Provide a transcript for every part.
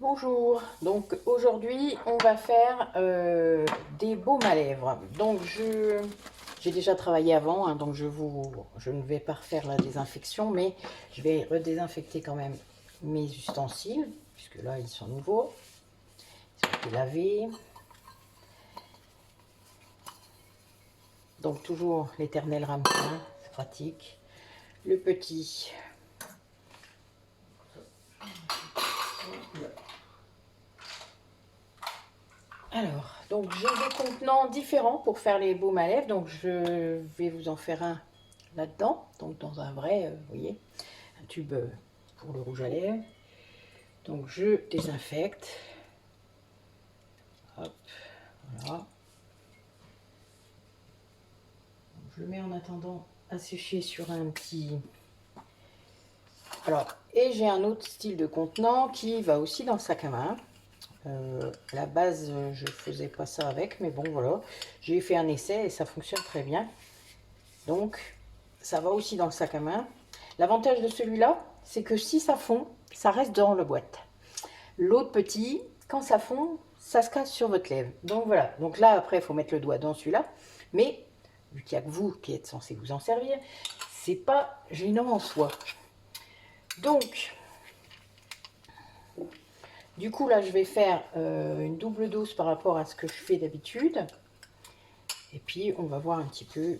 Bonjour, donc aujourd'hui on va faire des baumes à lèvres. Donc j'ai déjà travaillé avant, hein, donc je ne vais pas refaire la désinfection, mais je vais redésinfecter quand même mes ustensiles, puisque là ils sont nouveaux, ils ont été lavés. Donc toujours l'éternel ramequin, c'est pratique. Le petit. Alors, donc j'ai des contenants différents pour faire les baumes à lèvres. Donc je vais vous en faire un là-dedans. Donc dans un vrai, vous voyez, un tube pour le rouge à lèvres. Donc je désinfecte. Hop, voilà. Donc, je le mets en attendant à sécher sur un petit... Alors, et j'ai un autre style de contenant qui va aussi dans le sac à main. À la base, je faisais pas ça avec, mais bon, voilà. J'ai fait un essai et ça fonctionne très bien. Donc, ça va aussi dans le sac à main. L'avantage de celui-là, c'est que si ça fond, ça reste dans la boîte. L'autre petit, quand ça fond, ça se casse sur votre lèvre. Donc voilà. Donc là, après, il faut mettre le doigt dans celui-là. Mais, vu qu'il n'y a que vous qui êtes censé vous en servir, c'est pas gênant en soi. Donc, du coup, là, je vais faire une double dose par rapport à ce que je fais d'habitude. Et puis, on va voir un petit peu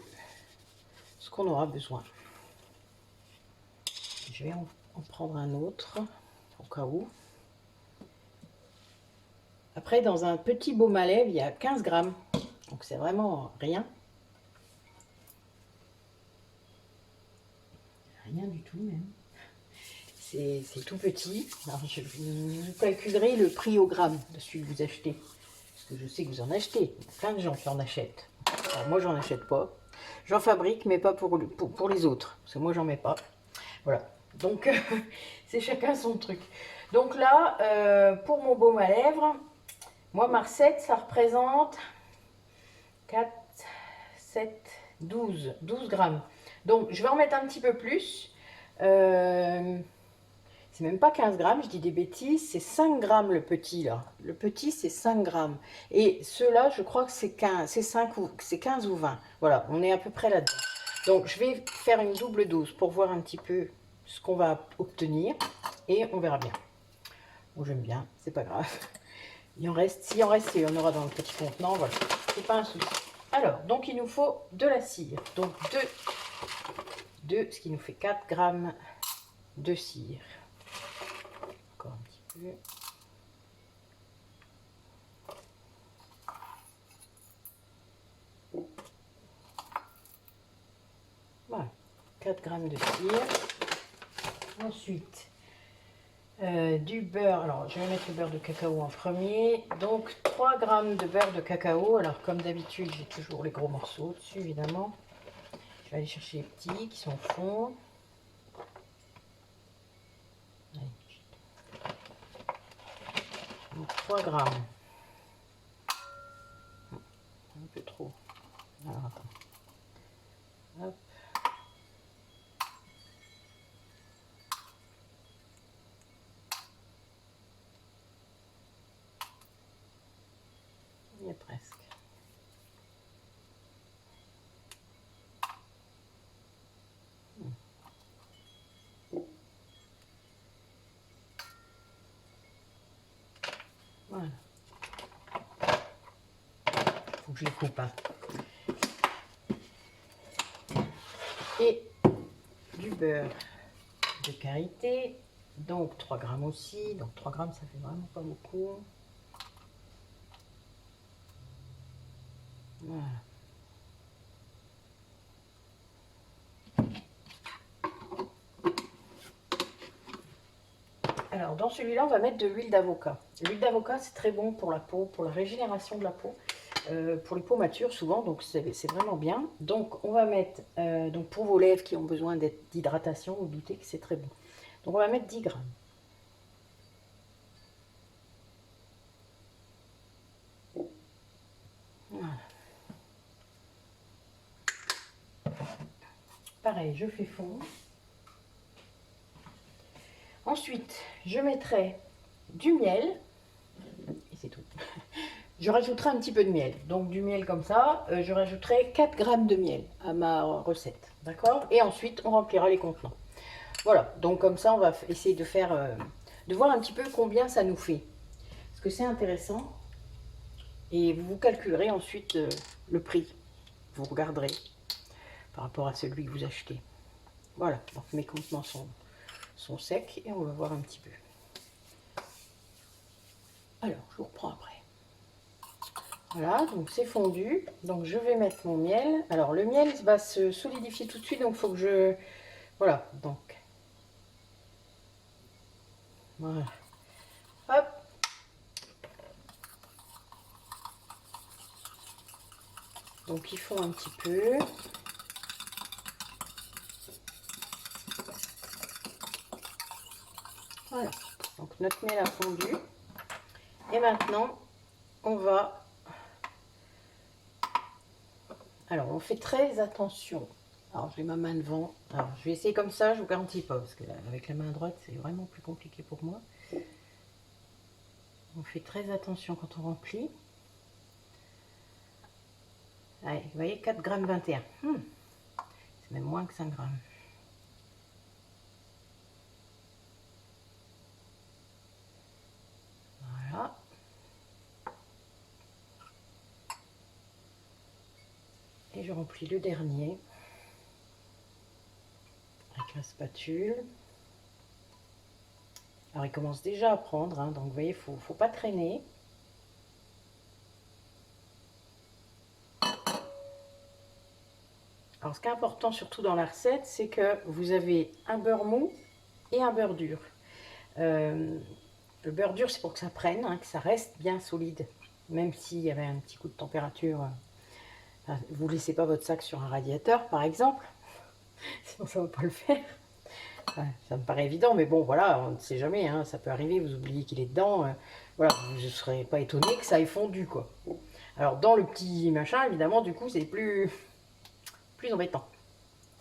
ce qu'on aura besoin. Je vais en prendre un autre, au cas où. Après, dans un petit baume à lèvres, il y a 15 grammes. Donc, c'est vraiment rien. Rien du tout, même. C'est tout petit. Alors, vous calculerez le prix au gramme de celui que vous achetez. Parce que je sais que vous en achetez. Il y a plein de gens qui en achètent. Alors, moi, j'en achète pas. J'en fabrique, mais pas pour les autres. Parce que moi, j'en mets pas. Voilà. Donc, c'est chacun son truc. Donc là, pour mon baume à lèvres, moi, ma recette, ça représente 4, 7, 12 grammes. Donc, je vais en mettre un petit peu plus. C'est même pas 15 grammes, je dis des bêtises, c'est 5 grammes le petit là. Le petit c'est 5 grammes. Et ceux-là, je crois que c'est 15, c'est 15 ou 20. Voilà, on est à peu près là-dedans. Donc je vais faire une double dose pour voir un petit peu ce qu'on va obtenir. Et on verra bien. Bon, j'aime bien, c'est pas grave. Il en reste, s'il en reste, il y en aura dans le petit contenant, voilà. C'est pas un souci. Alors, donc il nous faut de la cire. Donc ce qui nous fait 4 grammes de cire. Encore un petit peu. Voilà, 4 grammes de cire. Ensuite, du beurre. Alors, je vais mettre le beurre de cacao en premier. Donc, 3 grammes de beurre de cacao. Alors, comme d'habitude, j'ai toujours les gros morceaux dessus, évidemment. Je vais aller chercher les petits qui sont au fond. Donc, 3 grammes. Un peu trop. Alors, attends. Hop. Il y est presque. Voilà. Faut que je les coupe. Hein. Et du beurre de karité. Donc 3 grammes aussi. Donc 3 grammes, ça fait vraiment pas beaucoup. Voilà. Alors, dans celui-là, on va mettre de l'huile d'avocat. L'huile d'avocat, c'est très bon pour la peau, pour la régénération de la peau, pour les peaux matures souvent, donc c'est vraiment bien. Donc, on va mettre, donc pour vos lèvres qui ont besoin d'hydratation, vous doutez que c'est très bon. Donc, on va mettre 10 grammes. Voilà. Pareil, je fais fondre. Ensuite, je mettrai du miel, et c'est tout. Je rajouterai un petit peu de miel, donc du miel comme ça, je rajouterai 4 grammes de miel à ma recette, d'accord? Et ensuite, on remplira les contenants. Voilà, donc comme ça, on va essayer de faire, de voir un petit peu combien ça nous fait. Parce que c'est intéressant. Et vous calculerez ensuite le prix. Vous regarderez par rapport à celui que vous achetez. Voilà, donc mes contenants sont secs et on va voir un petit peu. Alors, je vous reprends après. Voilà, donc c'est fondu. Donc je vais mettre mon miel. Alors le miel va se solidifier tout de suite, donc il faut que je... Voilà, donc... Voilà. Hop. Donc ils font un petit peu. Voilà, donc notre miel a fondu. Et maintenant, on va... Alors, on fait très attention. Alors, j'ai ma main devant. Alors, je vais essayer comme ça, je vous garantis pas, parce que avec la main droite, c'est vraiment plus compliqué pour moi. On fait très attention quand on remplit. Allez, vous voyez, 4,21 g. C'est même moins que 5 grammes. Voilà. Et je remplis le dernier avec la spatule. Alors, il commence déjà à prendre, hein, donc vous voyez, faut pas traîner. Alors, ce qui est important surtout dans la recette, c'est que vous avez un beurre mou et un beurre dur. Le beurre dur, c'est pour que ça prenne, hein, que ça reste bien solide. Même s'il y avait un petit coup de température, vous ne laissez pas votre sac sur un radiateur, par exemple. Sinon, ça ne va pas le faire. Ça me paraît évident, mais bon, voilà, on ne sait jamais, hein, ça peut arriver, vous oubliez qu'il est dedans. Voilà, je ne serais pas étonné que ça ait fondu, quoi. Alors, dans le petit machin, évidemment, du coup, c'est plus embêtant.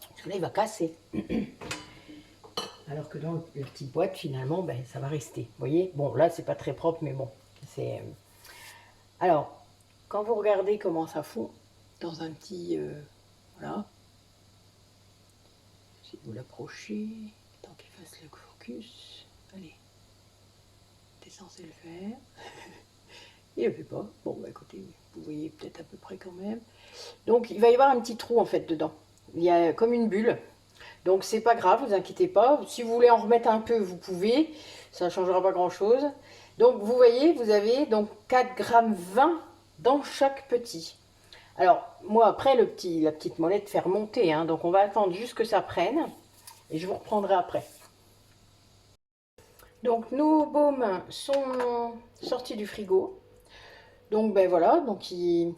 Parce que là, il va casser. Alors que dans la petite boîte, finalement, ben, ça va rester. Vous voyez? Bon, là, c'est pas très propre, mais bon. C'est... Alors, quand vous regardez comment ça fond, dans un petit... voilà. Si vous l'approchez, tant qu'il fasse le focus. Allez. T'es censé le faire. Il ne le fait pas. Bon, bah écoutez, vous voyez peut-être à peu près quand même. Donc, il va y avoir un petit trou, en fait, dedans. Il y a comme une bulle. Donc c'est pas grave, vous inquiétez pas. Si vous voulez en remettre un peu, vous pouvez. Ça ne changera pas grand-chose. Donc vous voyez, vous avez donc 4,20 g dans chaque petit. Alors moi après la petite molette fait remonter, hein, donc on va attendre juste que ça prenne. Et je vous reprendrai après. Donc nos baumes sont sortis du frigo. Donc ben voilà, donc ils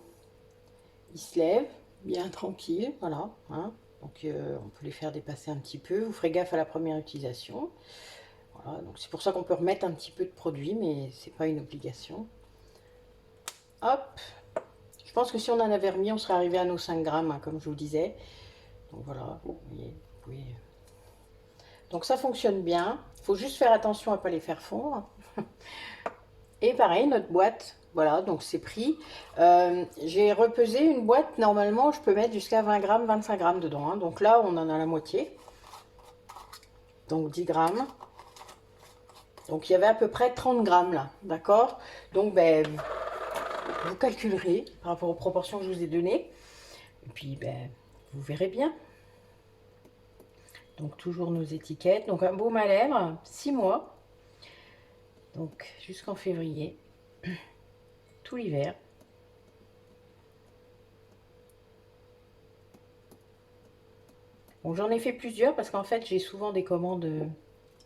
se lèvent bien tranquille, voilà. Hein. Donc on peut les faire dépasser un petit peu. Vous ferez gaffe à la première utilisation. Voilà, donc c'est pour ça qu'on peut remettre un petit peu de produit, mais c'est pas une obligation. Hop. Je pense que si on en avait remis, on serait arrivé à nos 5 grammes, hein, comme je vous disais. Donc voilà, vous voyez, vous pouvez... Donc ça fonctionne bien. Il faut juste faire attention à ne pas les faire fondre. Et pareil, notre boîte, voilà, donc c'est pris. J'ai repesé une boîte, normalement, je peux mettre jusqu'à 20 grammes, 25 grammes dedans. Hein. Donc là, on en a la moitié. Donc 10 grammes. Donc il y avait à peu près 30 grammes là, d'accord? Donc ben, vous calculerez par rapport aux proportions que je vous ai données. Et puis ben, vous verrez bien. Donc toujours nos étiquettes. Donc un baume à lèvres, 6 mois. Donc jusqu'en février. Tout l'hiver. Bon, j'en ai fait plusieurs parce qu'en fait j'ai souvent des commandes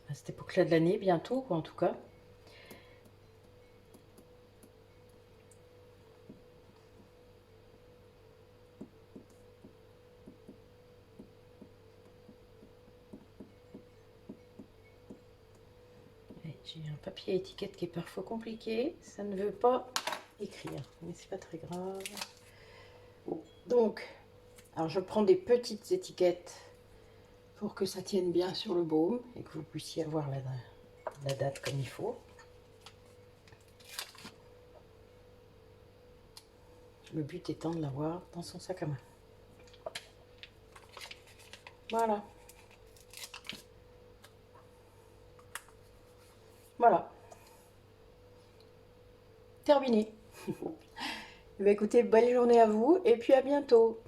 à cette époque-là de l'année, bientôt quoi en tout cas. J'ai un papier étiquette qui est parfois compliqué, ça ne veut pas écrire, mais c'est pas très grave. Donc, alors je prends des petites étiquettes pour que ça tienne bien sur le baume et que vous puissiez avoir la date comme il faut. Le but étant de l'avoir dans son sac à main. Voilà. Voilà. Terminé. Eh bien, écoutez, belle journée à vous et puis à bientôt.